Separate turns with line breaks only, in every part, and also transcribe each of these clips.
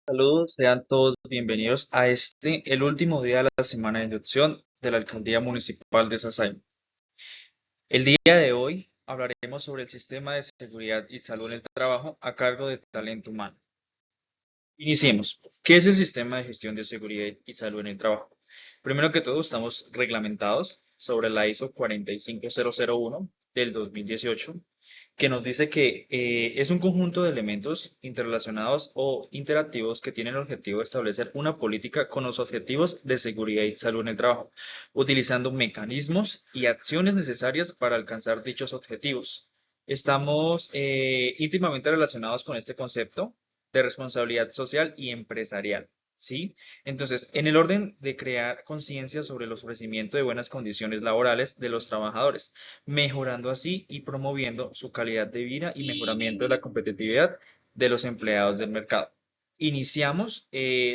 Saludos, sean todos bienvenidos a el último día de la semana de inducción de la Alcaldía Municipal de Sasaipa. El día de hoy hablaremos sobre el sistema de seguridad y salud en el trabajo a cargo de talento humano. Iniciemos. ¿Qué es el sistema de gestión de seguridad y salud en el trabajo? Primero que todo, estamos reglamentados sobre la ISO 45001 del 2018, que nos dice que es un conjunto de elementos interrelacionados o interactivos que tienen el objetivo de establecer una política con los objetivos de seguridad y salud en el trabajo, utilizando mecanismos y acciones necesarias para alcanzar dichos objetivos. Estamos íntimamente relacionados con este concepto de responsabilidad social y empresarial. ¿Sí? Entonces, en el orden de crear conciencia sobre el ofrecimiento de buenas condiciones laborales de los trabajadores, mejorando así y promoviendo su calidad de vida y mejoramiento de la competitividad de los empleados del mercado. Iniciamos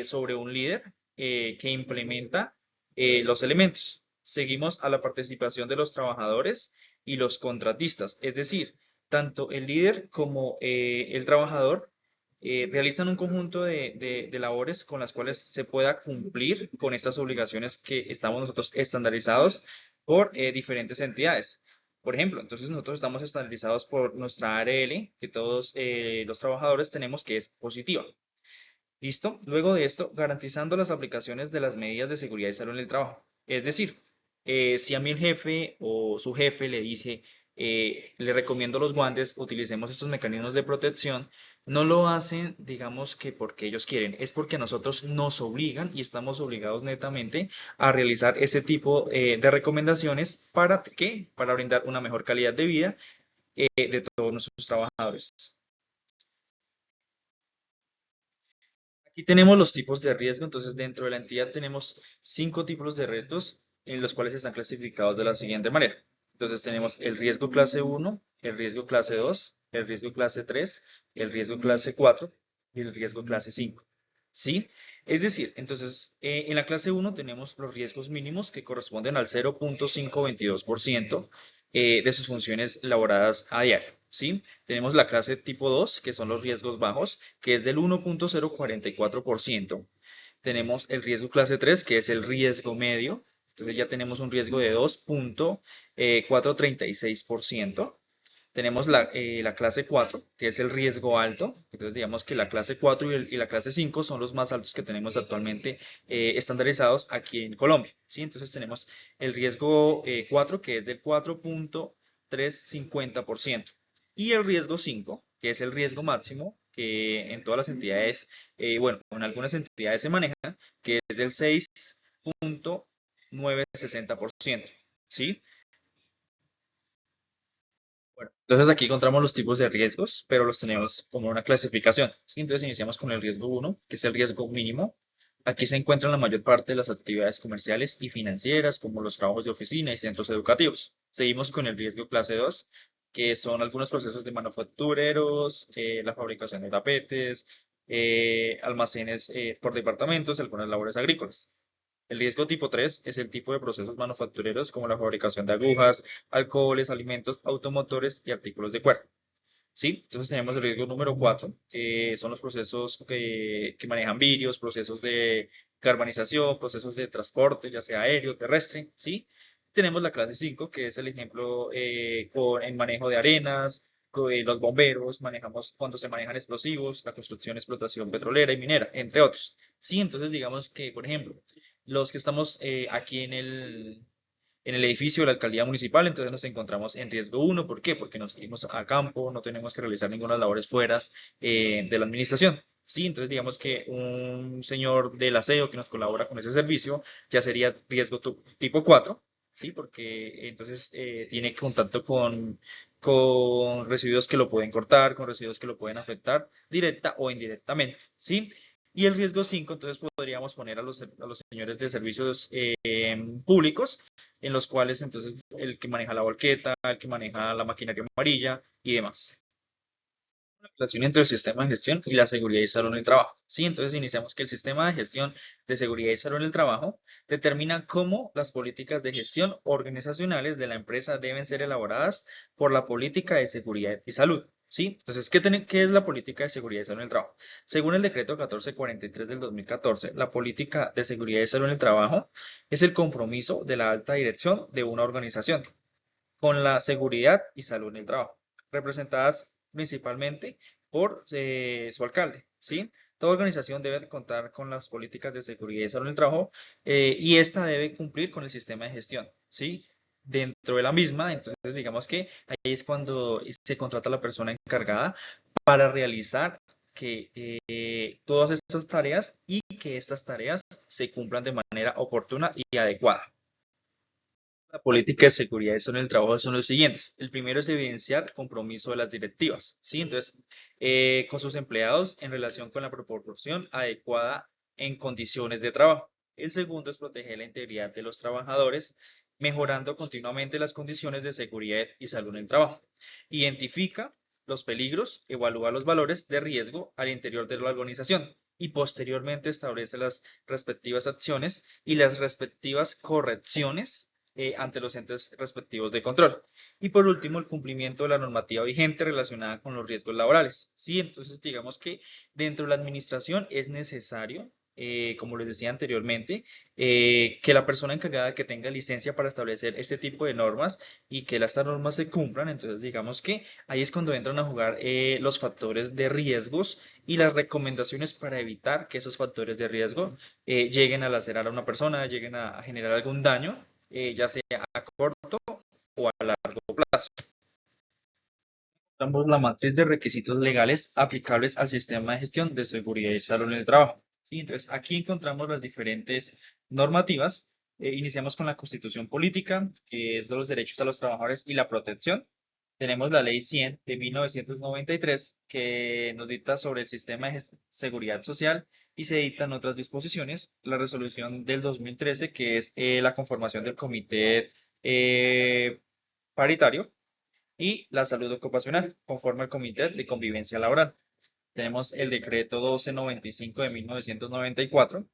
sobre un líder que implementa los elementos. Seguimos a la participación de los trabajadores y los contratistas, es decir, tanto el líder como el trabajador realizan un conjunto de labores con las cuales se pueda cumplir con estas obligaciones que estamos nosotros estandarizados por diferentes entidades. Por ejemplo, entonces nosotros estamos estandarizados por nuestra ARL, que todos los trabajadores tenemos, que es positiva. ¿Listo? Luego de esto, garantizando las aplicaciones de las medidas de seguridad y salud en el trabajo. Es decir, si a mí el jefe o su jefe le dice, le recomiendo los guantes, utilicemos estos mecanismos de protección, no lo hacen, digamos que porque ellos quieren, es porque a nosotros nos obligan y estamos obligados netamente a realizar ese tipo de recomendaciones para ¿qué? Para brindar una mejor calidad de vida de todos nuestros trabajadores. Aquí tenemos los tipos de riesgo, entonces dentro de la entidad tenemos 5 tipos de riesgos en los cuales están clasificados de la siguiente manera. Entonces tenemos el riesgo clase 1, el riesgo clase 2, el riesgo clase 3, el riesgo clase 4 y el riesgo clase 5. ¿Sí? Es decir, entonces en la clase 1 tenemos los riesgos mínimos que corresponden al 0.522% de sus funciones laboradas a diario. ¿Sí? Tenemos la clase tipo 2, que son los riesgos bajos, que es del 1.044%. Tenemos el riesgo clase 3, que es el riesgo medio. Entonces ya tenemos un riesgo de 2.436%. Tenemos la clase 4, que es el riesgo alto. Entonces, digamos que la clase 4 y la clase 5 son los más altos que tenemos actualmente estandarizados aquí en Colombia. ¿Sí? Entonces, tenemos el riesgo 4, que es del 4.350%. Y el riesgo 5, que es el riesgo máximo, que en todas las entidades, bueno, en algunas entidades se maneja, que es del 6.960%. ¿Sí? Bueno, entonces aquí encontramos los tipos de riesgos, pero los tenemos como una clasificación. ¿Sí? Entonces iniciamos con el riesgo 1, que es el riesgo mínimo. Aquí se encuentran la mayor parte de las actividades comerciales y financieras, como los trabajos de oficina y centros educativos. Seguimos con el riesgo clase 2, que son algunos procesos de manufactureros, la fabricación de tapetes, almacenes por departamentos, algunas labores agrícolas. El riesgo tipo 3 es el tipo de procesos manufactureros como la fabricación de agujas, alcoholes, alimentos, automotores y artículos de cuero. ¿Sí? Entonces tenemos el riesgo número 4, que son los procesos que manejan vidrios, procesos de carbonización, procesos de transporte, ya sea aéreo, terrestre. ¿Sí? Tenemos la clase 5, que es el ejemplo con el manejo de arenas, los bomberos, manejamos cuando se manejan explosivos, la construcción, explotación petrolera y minera, entre otros. Sí, entonces digamos que, por ejemplo, los que estamos aquí en el edificio de la alcaldía municipal, entonces nos encontramos en riesgo uno. ¿Por qué? Porque nos salimos a campo, no tenemos que realizar ninguna labores fuera de la administración. Sí, entonces digamos que un señor del aseo que nos colabora con ese servicio ya sería riesgo tipo 4, ¿sí? Porque entonces tiene contacto con residuos que lo pueden cortar, con residuos que lo pueden afectar directa o indirectamente, ¿sí? Y el riesgo 5, entonces podríamos poner a los señores de servicios públicos, en los cuales entonces el que maneja la volqueta, el que maneja la maquinaria amarilla y demás. Relación entre el sistema de gestión y la seguridad y salud en el trabajo. Sí, entonces iniciamos que el sistema de gestión de seguridad y salud en el trabajo determina cómo las políticas de gestión organizacionales de la empresa deben ser elaboradas por la política de seguridad y salud. ¿Sí? Entonces, ¿qué es la política de seguridad y salud en el trabajo? Según el decreto 1443 del 2014, la política de seguridad y salud en el trabajo es el compromiso de la alta dirección de una organización con la seguridad y salud en el trabajo, representadas principalmente por su alcalde, ¿sí? Toda organización debe contar con las políticas de seguridad y salud en el trabajo y esta debe cumplir con el sistema de gestión, ¿sí? Dentro de la misma, entonces digamos que ahí es cuando se contrata a la persona encargada para realizar que todas estas tareas y que estas tareas se cumplan de manera oportuna y adecuada. La política de seguridad y salud en el trabajo son los siguientes. El primero es evidenciar el compromiso de las directivas, ¿sí? Entonces, con sus empleados en relación con la proporción adecuada en condiciones de trabajo. El segundo es proteger la integridad de los trabajadores, mejorando continuamente las condiciones de seguridad y salud en el trabajo. Identifica los peligros, evalúa los valores de riesgo al interior de la organización y posteriormente establece las respectivas acciones y las respectivas correcciones ante los entes respectivos de control. Y por último, el cumplimiento de la normativa vigente relacionada con los riesgos laborales. Sí, entonces digamos que dentro de la administración es necesario, como les decía anteriormente, que la persona encargada que tenga licencia para establecer este tipo de normas y que estas normas se cumplan. Entonces digamos que ahí es cuando entran a jugar los factores de riesgos y las recomendaciones para evitar que esos factores de riesgo lleguen a lacerar a una persona, lleguen a generar algún daño ya sea a corto o a largo plazo. Encontramos la matriz de requisitos legales aplicables al sistema de gestión de seguridad y salud en el trabajo. ¿Sí? Entonces, aquí encontramos las diferentes normativas. Iniciamos con la Constitución Política, que es de los derechos a los trabajadores y la protección. Tenemos la Ley 100 de 1993, que nos dicta sobre el sistema de seguridad social y se dictan otras disposiciones. La resolución del 2013, que es la conformación del comité paritario y la salud ocupacional, conforme al Comité de Convivencia Laboral. Tenemos el decreto 1295 de 1994,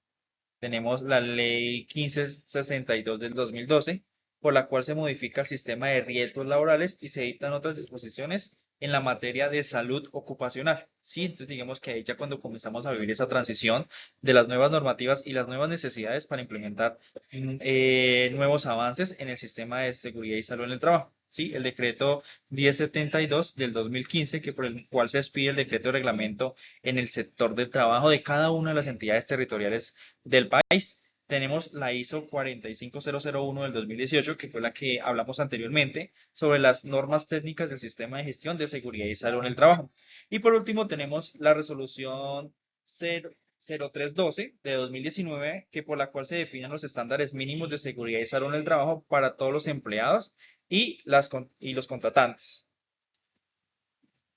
tenemos la ley 1562 del 2012, por la cual se modifica el sistema de riesgos laborales y se dictan otras disposiciones en la materia de salud ocupacional. Sí, entonces digamos que ahí ya cuando comenzamos a vivir esa transición de las nuevas normativas y las nuevas necesidades para implementar nuevos avances en el sistema de seguridad y salud en el trabajo. Sí, el decreto 1072 del 2015, que por el cual se expide el decreto de reglamento en el sector de trabajo de cada una de las entidades territoriales del país. Tenemos la ISO 45001 del 2018, que fue la que hablamos anteriormente, sobre las normas técnicas del sistema de gestión de seguridad y salud en el trabajo. Y por último tenemos la resolución 0312 de 2019, que por la cual se definen los estándares mínimos de seguridad y salud en el trabajo para todos los empleados y los contratantes.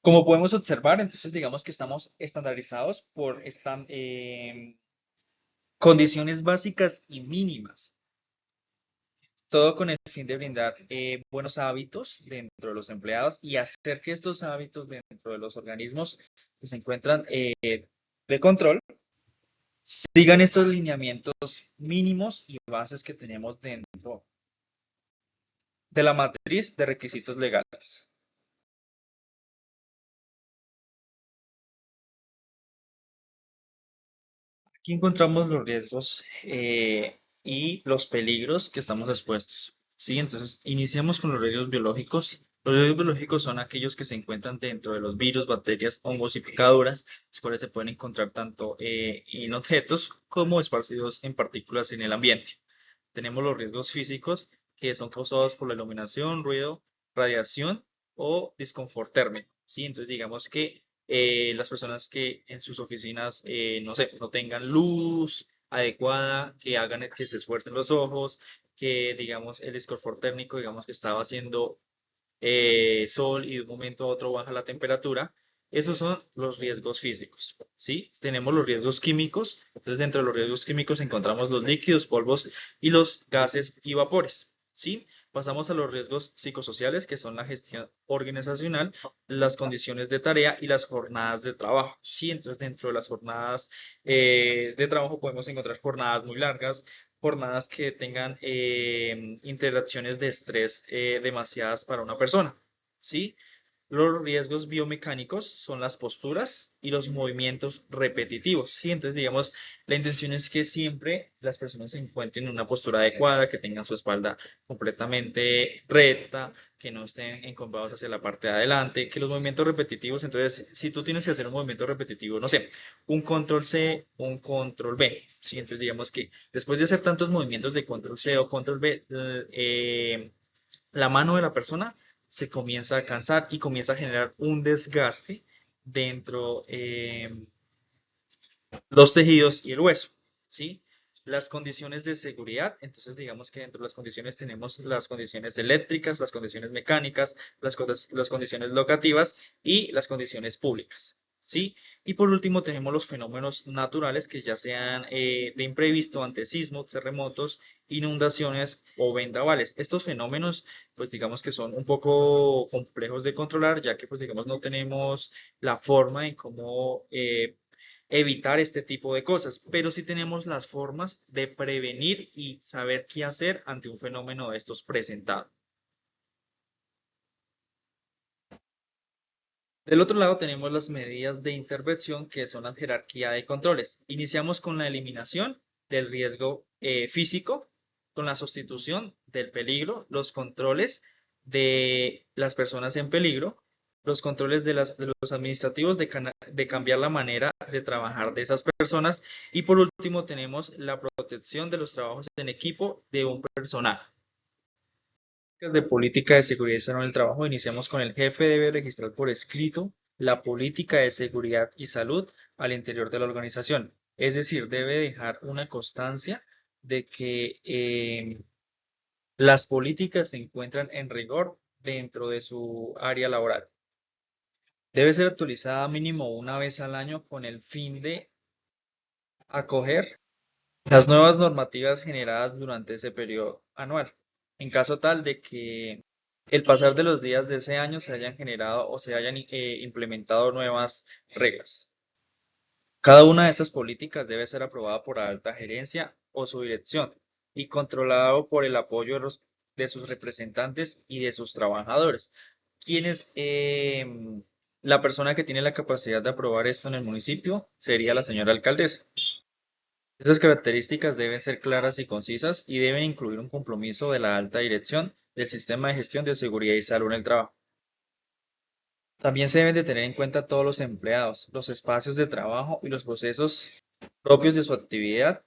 Como podemos observar, entonces digamos que estamos estandarizados por condiciones básicas y mínimas, todo con el fin de brindar buenos hábitos dentro de los empleados y hacer que estos hábitos dentro de los organismos que se encuentran de control sigan estos lineamientos mínimos y bases que tenemos dentro de la matriz de requisitos legales. Aquí encontramos los riesgos y los peligros que estamos expuestos. ¿Sí? Entonces, iniciamos con los riesgos biológicos. Los riesgos biológicos son aquellos que se encuentran dentro de los virus, bacterias, hongos y picaduras, los cuales se pueden encontrar tanto en objetos como esparcidos en partículas en el ambiente. Tenemos los riesgos físicos, que son causados por la iluminación, ruido, radiación o disconfort térmico. ¿Sí? Entonces, digamos que las personas que en sus oficinas, no sé, no tengan luz adecuada, que hagan que se esfuercen los ojos, que digamos el disconfort térmico, digamos que estaba haciendo sol y de un momento a otro baja la temperatura. Esos son los riesgos físicos, ¿sí? Tenemos los riesgos químicos. Entonces, dentro de los riesgos químicos encontramos los líquidos, polvos y los gases y vapores, ¿sí? Pasamos a los riesgos psicosociales, que son la gestión organizacional, las condiciones de tarea y las jornadas de trabajo. Sí, entonces dentro de las jornadas de trabajo podemos encontrar jornadas muy largas, jornadas que tengan interacciones de estrés demasiadas para una persona. ¿Sí? Los riesgos biomecánicos son las posturas y los movimientos repetitivos, ¿sí? Entonces, digamos, la intención es que siempre las personas se encuentren en una postura adecuada, que tengan su espalda completamente recta, que no estén encorvados hacia la parte de adelante, que los movimientos repetitivos, entonces, si tú tienes que hacer un movimiento repetitivo, no sé, un control C, un control B, ¿sí? Entonces, digamos que después de hacer tantos movimientos de control C o control B, la mano de la persona se comienza a cansar y comienza a generar un desgaste dentro los tejidos y el hueso, ¿sí? Las condiciones de seguridad, entonces digamos que dentro de las condiciones tenemos las condiciones eléctricas, las condiciones mecánicas, las condiciones locativas y las condiciones públicas, ¿sí? Y por último tenemos los fenómenos naturales que ya sean de imprevisto ante sismos, terremotos, inundaciones o vendavales. Estos fenómenos, pues digamos que son un poco complejos de controlar, ya que pues digamos no tenemos la forma en cómo evitar este tipo de cosas, pero sí tenemos las formas de prevenir y saber qué hacer ante un fenómeno de estos presentados. Del otro lado tenemos las medidas de intervención, que son la jerarquía de controles. Iniciamos con la eliminación del riesgo físico, con la sustitución del peligro, los controles de las personas en peligro, los controles de los administrativos de cambiar la manera de trabajar de esas personas, y por último tenemos la protección de los trabajos en equipo de un personal. De política de seguridad y salud en el trabajo, iniciamos con el jefe debe registrar por escrito la política de seguridad y salud al interior de la organización. Es decir, debe dejar una constancia de que las políticas se encuentran en rigor dentro de su área laboral. Debe ser actualizada mínimo una vez al año con el fin de acoger las nuevas normativas generadas durante ese periodo anual, en caso tal de que el pasar de los días de ese año se hayan generado o se hayan implementado nuevas reglas. Cada una de estas políticas debe ser aprobada por la alta gerencia o su dirección y controlado por el apoyo de sus representantes y de sus trabajadores, quienes la persona que tiene la capacidad de aprobar esto en el municipio sería la señora alcaldesa. Estas características deben ser claras y concisas y deben incluir un compromiso de la alta dirección del sistema de gestión de seguridad y salud en el trabajo. También se deben de tener en cuenta todos los empleados, los espacios de trabajo y los procesos propios de su actividad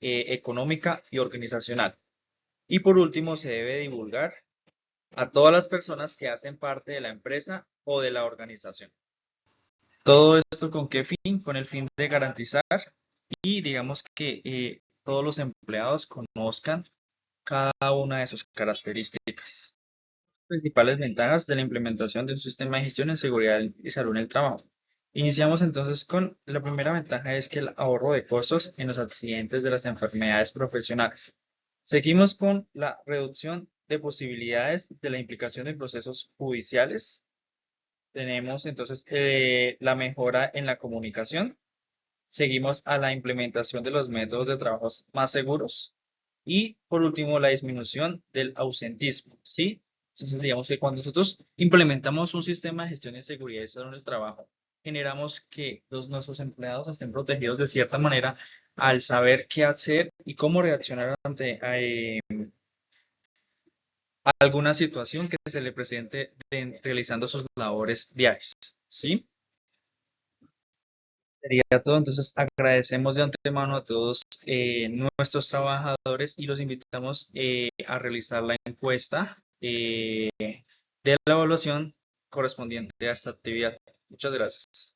económica y organizacional. Y por último, se debe divulgar a todas las personas que hacen parte de la empresa o de la organización. ¿Todo esto con qué fin? Con el fin de garantizar y digamos que todos los empleados conozcan cada una de sus características. Principales ventajas de la implementación de un sistema de gestión en seguridad y salud en el trabajo. Iniciamos entonces con la primera ventaja es que el ahorro de costos en los accidentes de las enfermedades profesionales. Seguimos con la reducción de posibilidades de la implicación en procesos judiciales. Tenemos entonces la mejora en la comunicación. Seguimos a la implementación de los métodos de trabajo más seguros y por último la disminución del ausentismo, ¿sí? Entonces digamos que cuando nosotros implementamos un sistema de gestión de seguridad y salud en el trabajo, generamos que nuestros empleados estén protegidos de cierta manera al saber qué hacer y cómo reaccionar ante alguna situación que se le presente realizando sus labores diarias, ¿sí? Sería todo, entonces agradecemos de antemano a todos nuestros trabajadores y los invitamos a realizar la encuesta de la evaluación correspondiente a esta actividad. Muchas gracias.